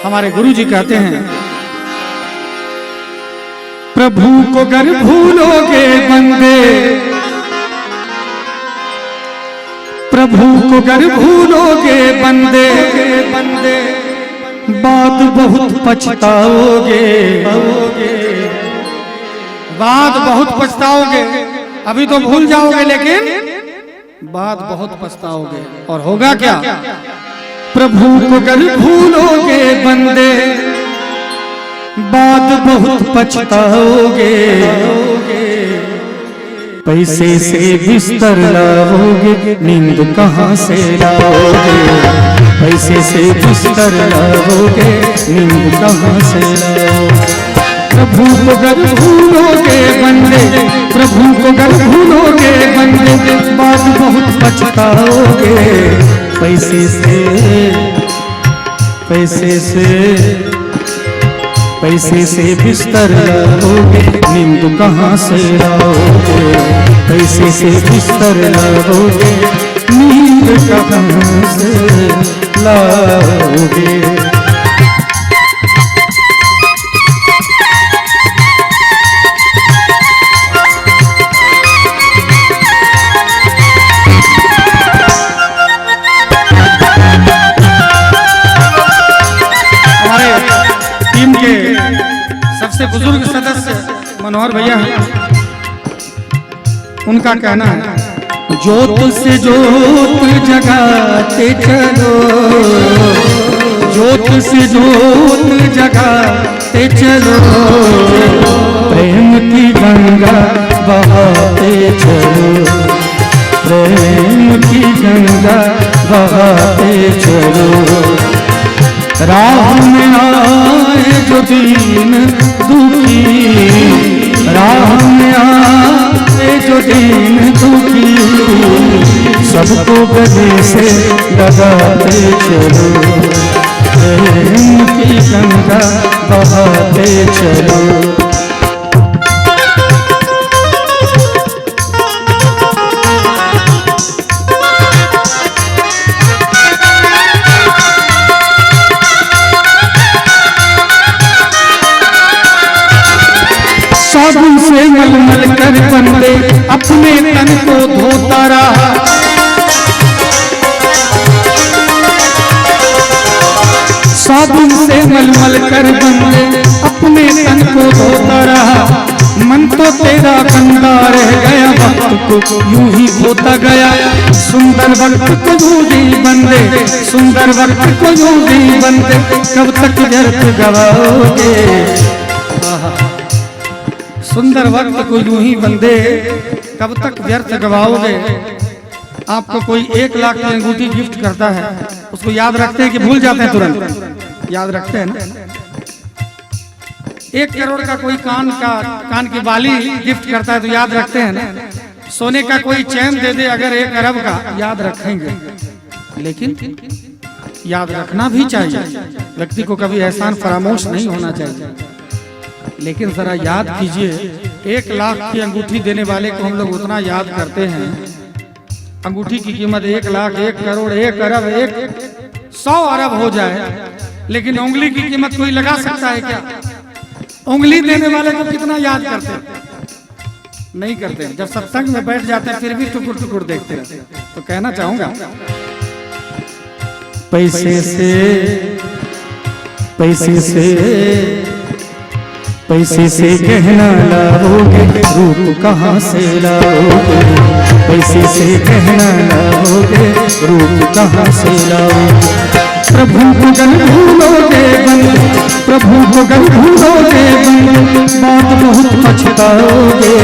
हमारे गुरु जी कहते हैं, प्रभु को गर भूलोगे बंदे, प्रभु को गर भूलोगे बंदे, बात बहुत पछताओगे, बात बहुत पछताओगे। अभी तो भूल जाओगे लेकिन बात बहुत पछताओगे। और होगा क्या? प्रभु को गर भूलोगे बंदे, बात बहुत पछताओगे, पैसे से बिस्तर लाओगे, नींद कहाँ से लाओगे, पैसे से बिस्तर लाओगे, नींद कहाँ से लाओगे। प्रभु को गर भूलोगे बंदे, प्रभु को गर भूलोगे बंदे, बात बहुत पछताओगे, पैसे से पैसे से बिस्तर लाओगे, नींद कहाँ से लाओगे, पैसे से बिस्तर लाओगे, नींद कहाँ से लाओगे। सबसे बुजुर्ग सदस्य मनोहर भैया हैं, उनका कहना है, जोत से जोत जगाते चलो, जोत से जोत जगाते चलो, प्रेम की गंगा बहाते चलो, प्रेम की गंगा बहाते चलो। राह में आए जो दीन दुखी, राह में आए जो दीन दुखी, सबको गले से लगाते चलो, प्रेम की गंगा बहाते चलो। साबुन से मलमल कर बंदे अपने तन को धोता रहा, साबुन से मलमल कर बंदे अपने तन को धोता रहा, मन तो तेरा गंदा रह गया, वक्त को यूं ही खोता गया, सुंदर वक्त को यूं ही बंदे, सुंदर वक्त को यूं ही बंदे, कब तक व्यर्थ गवाओगे, सुंदर वक्त को यूं ही बंदे, कब तक व्यर्थ गवाओगे। आपको कोई 1 लाख की अंगूठी गिफ्ट करता है, उसको याद रखते हैं कि भूल जाते हैं? तुरंत याद रखते हैं ना। 1 करोड़ का कोई कान की बाली गिफ्ट करता है तो याद रखते हैं ना। सोने का कोई चैन दे दे अगर 1 अरब का, याद रखेंगे, लेकिन याद रखना भी चाहिए। व्यक्ति को कभी एहसान फरामोश नहीं होना चाहिए। लेकिन जरा याद कीजिए, 1 लाख की अंगूठी देने वाले को हम लोग उतना याद करते हैं, अंगूठी की कीमत 1 लाख, 1 करोड़, 1 अरब, 100 अरब हो जाए, लेकिन उंगली की कीमत कोई लगा सकता है क्या? उंगली देने वाले को कितना याद करते हैं? नहीं करते। जब सत्संग में बैठ जाते हैं फिर भी टुकुर टुकुर देखते हैं। तो कहना चाहूंगा, पैसे से गहना लाओगे, रूप कहाँ से लाओगे, पैसे से गहना लाओगे, रूप कहाँ से लाओगे। प्रभु को गर भूलोगे बंदे, प्रभु को गर भूलोगे बंदे, बात बहुत पछताओगे,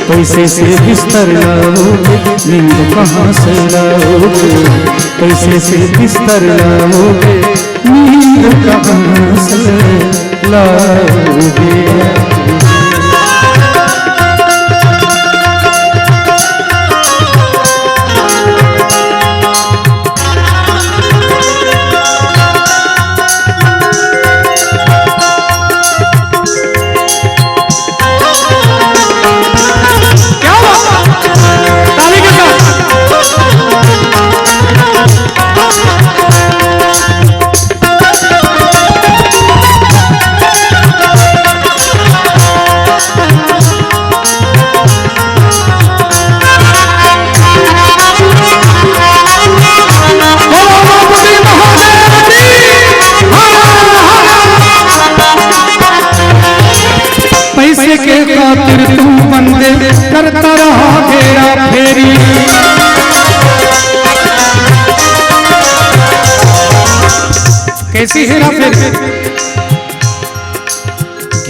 पैसे से बिस्तर लाओगे, नींद कहाँ से लाओगे, पैसे से बिस्तर लाओगे, नींद कहाँ से लाओगे। कैसी हेरा फेरी?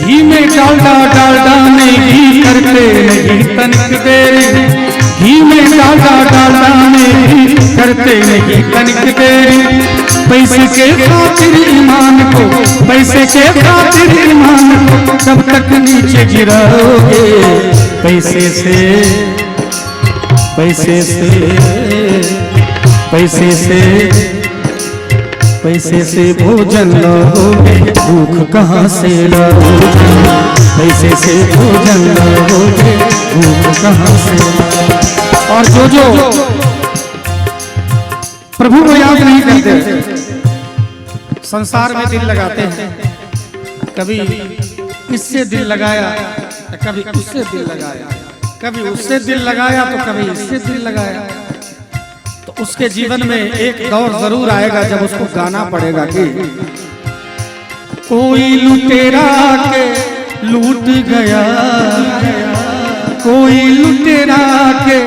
घी में डालडा डालडा में घी करते नहीं तनिक देरी, घी में डालडा डालडा में घी करते नहीं तनिक देरी। पैसे के खातिर ईमान को, पैसे के खातिर ईमान को तब तक नीचे गिराओगे। पैसे से पैसे से पैसे से पैसे से भोजन लाओगे, भूख कहाँ से लाओगे? पैसे से भोजन लाओगे, भूख कहाँ से? और जो प्रभु को याद नहीं करते, संसार में दिल लगाते हैं, कभी इससे दिल लगाया, कभी उससे दिल लगाया, कभी उससे दिल लगाया तो कभी इससे दिल लगाया। तो उसके जीवन में एक दौर जरूर आएगा जब उसको गाना पड़ेगा कि कोई लुटेरा के लूट गया, कोई लुटेरा के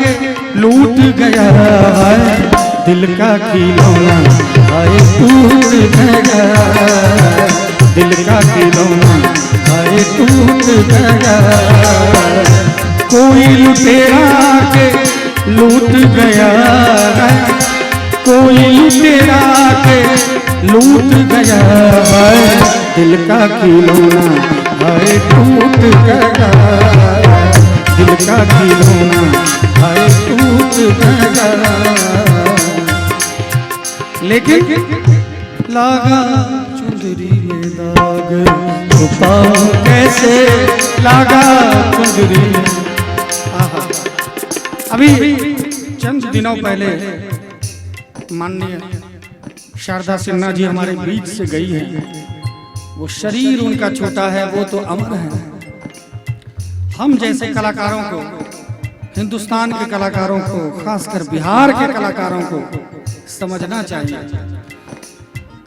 लूट गया, दिल का खिलौना आए टूट गया, दिल का खिलौना आए टूट गया। कोई लुटेरा के लूट गया, कोई लुटेरा के लूट गया, दिल का खिलौना आए टूट गया, दिल का खिलौना आए टूट गया। लेकिन लागा चुंदरी में दाग, छुपाऊं कैसे लागा चुंदरी। अभी चंद दिनों पहले माननीय शारदा सिन्हा जी हमारे बीच से गई है। वो शरीर उनका छोटा है, वो तो अमर है। हम जैसे कलाकारों को, हिंदुस्तान के कलाकारों को, खासकर बिहार के कलाकारों को समझना चाहिए।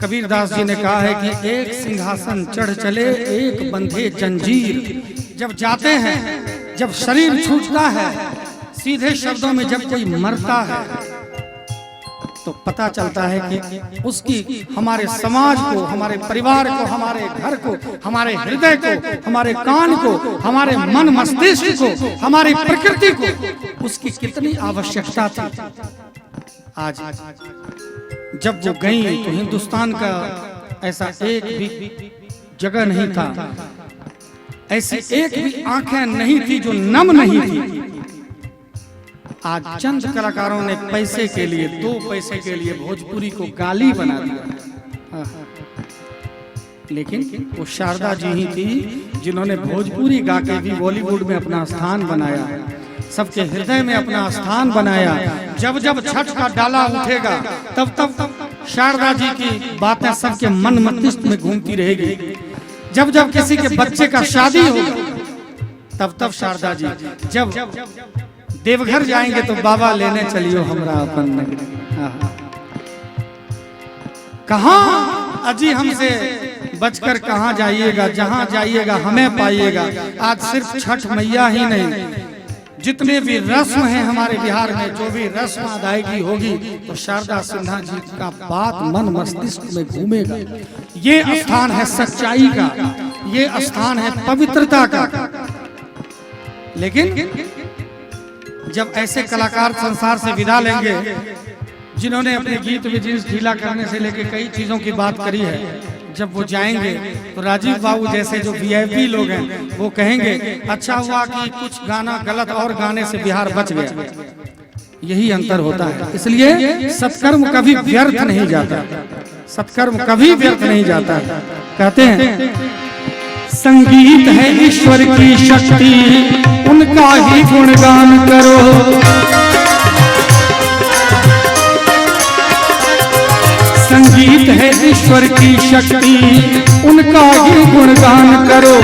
कबीरदास जी ने कहा है कि एक सिंहासन चढ़ चले एक बंधे जंजीर। जब जाते हैं, जब शरीर छूटता है, सीधे शब्दों में जब कोई मरता है तो पता चलता है कि उसकी हमारे समाज को, हमारे परिवार को, हमारे घर को, हमारे हृदय को, हमारे कान को, हमारे मन मस्तिष्क को, हमारी प्रकृति को उसकी कितनी आवश्यकता थी। आज जब वो गई तो हिंदुस्तान का ऐसा एक भी जगह नहीं था, ऐसी एक भी आंखें नहीं थी जो नम नहीं थी। आज चंद कलाकारों ने पैसे के लिए, 2 पैसे के लिए भोजपुरी को गाली बना दिया। लेकिन वो शारदा जी ही थी जिन्होंने भोजपुरी गा के भी बॉलीवुड में अपना स्थान बनाया, सबके हृदय में अपना स्थान बनाया। जब जब छठ का डाला उठेगा तब तब शारदा जी की बातें सबके मन मस्तिष्क में घूमती रहेगी। जब जब किसी के बच्चे का शादी होगा तब तब शारदा जी, जब देवघर जाएंगे तो बाबा लेने चलियो हमरा अपन नगरी। कहाँ अजी हमसे बचकर कहाँ जाइएगा, जहाँ जाइएगा हमें पाइएगा। आज सिर्फ छठ मैया ही नहीं, जितने भी रस्म हैं हमारे बिहार में, जो भी रस्म अदायगी होगी तो शारदा सिन्हा जी का बात मन मस्तिष्क में घूमेगा। ये स्थान है सच्चाई का, ये स्थान है पवित्रता का। लेकिन जब ऐसे कलाकार संसार से विदा लेंगे जिन्होंने अपने गीत में जींस ढीला करने से लेकर कई चीजों की बात करी है, जब वो जाएंगे तो राजीव बाबू जैसे जो वीआईपी लोग हैं वो कहेंगे अच्छा हुआ कि कुछ गाना गलत और गाने से बिहार बच गया। यही अंतर होता है। इसलिए सत्कर्म कभी व्यर्थ नहीं जाता, सत्कर्म कभी व्यर्थ नहीं जाता। कहते हैं संगीत है ईश्वर की शक्ति, उनका ही गुणगान करो। संगीत है ईश्वर की शक्ति, उनका ही गुणगान करो।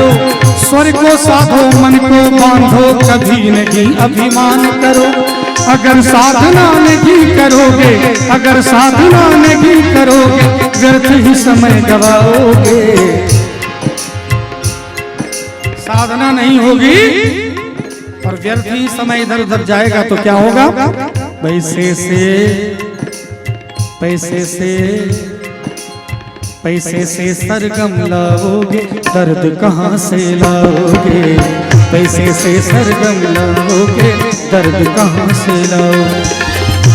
स्वर को साधो मन को बांधो, कभी नहीं अभिमान करो। अगर साधना नहीं करोगे, अगर साधना नहीं करोगे, व्यर्थ ही समय गवाओगे। साधना नहीं होगी और व्यर्थ ही समय इधर उधर जाएगा तो क्या होगा? पैसे से पैसे से पैसे से सरगम लाओगे दर्द कहाँ से लाओगे, पैसे से सरगम लाओगे दर्द कहाँ से लाओगे।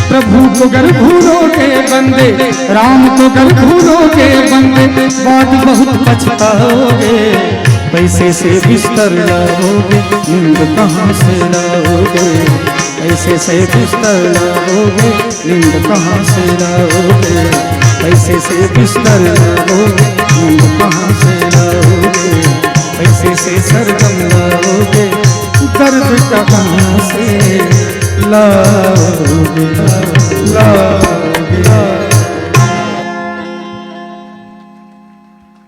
प्रभु को गर भूलोगे बंदे, राम को गर भूलोगे बंदे, बाद बहुत पछताओगे। पैसे से बिस्तर लाओगे नींद कहाँ से लाओगे, पैसे से बिस्तर लाओगे नींद कहाँ से लाओगे, पैसे से बिस्तर लाओगे नींद कहाँ से लाओगे, पैसे से सरगम लाओगे दर्द कहाँ से लाओगे।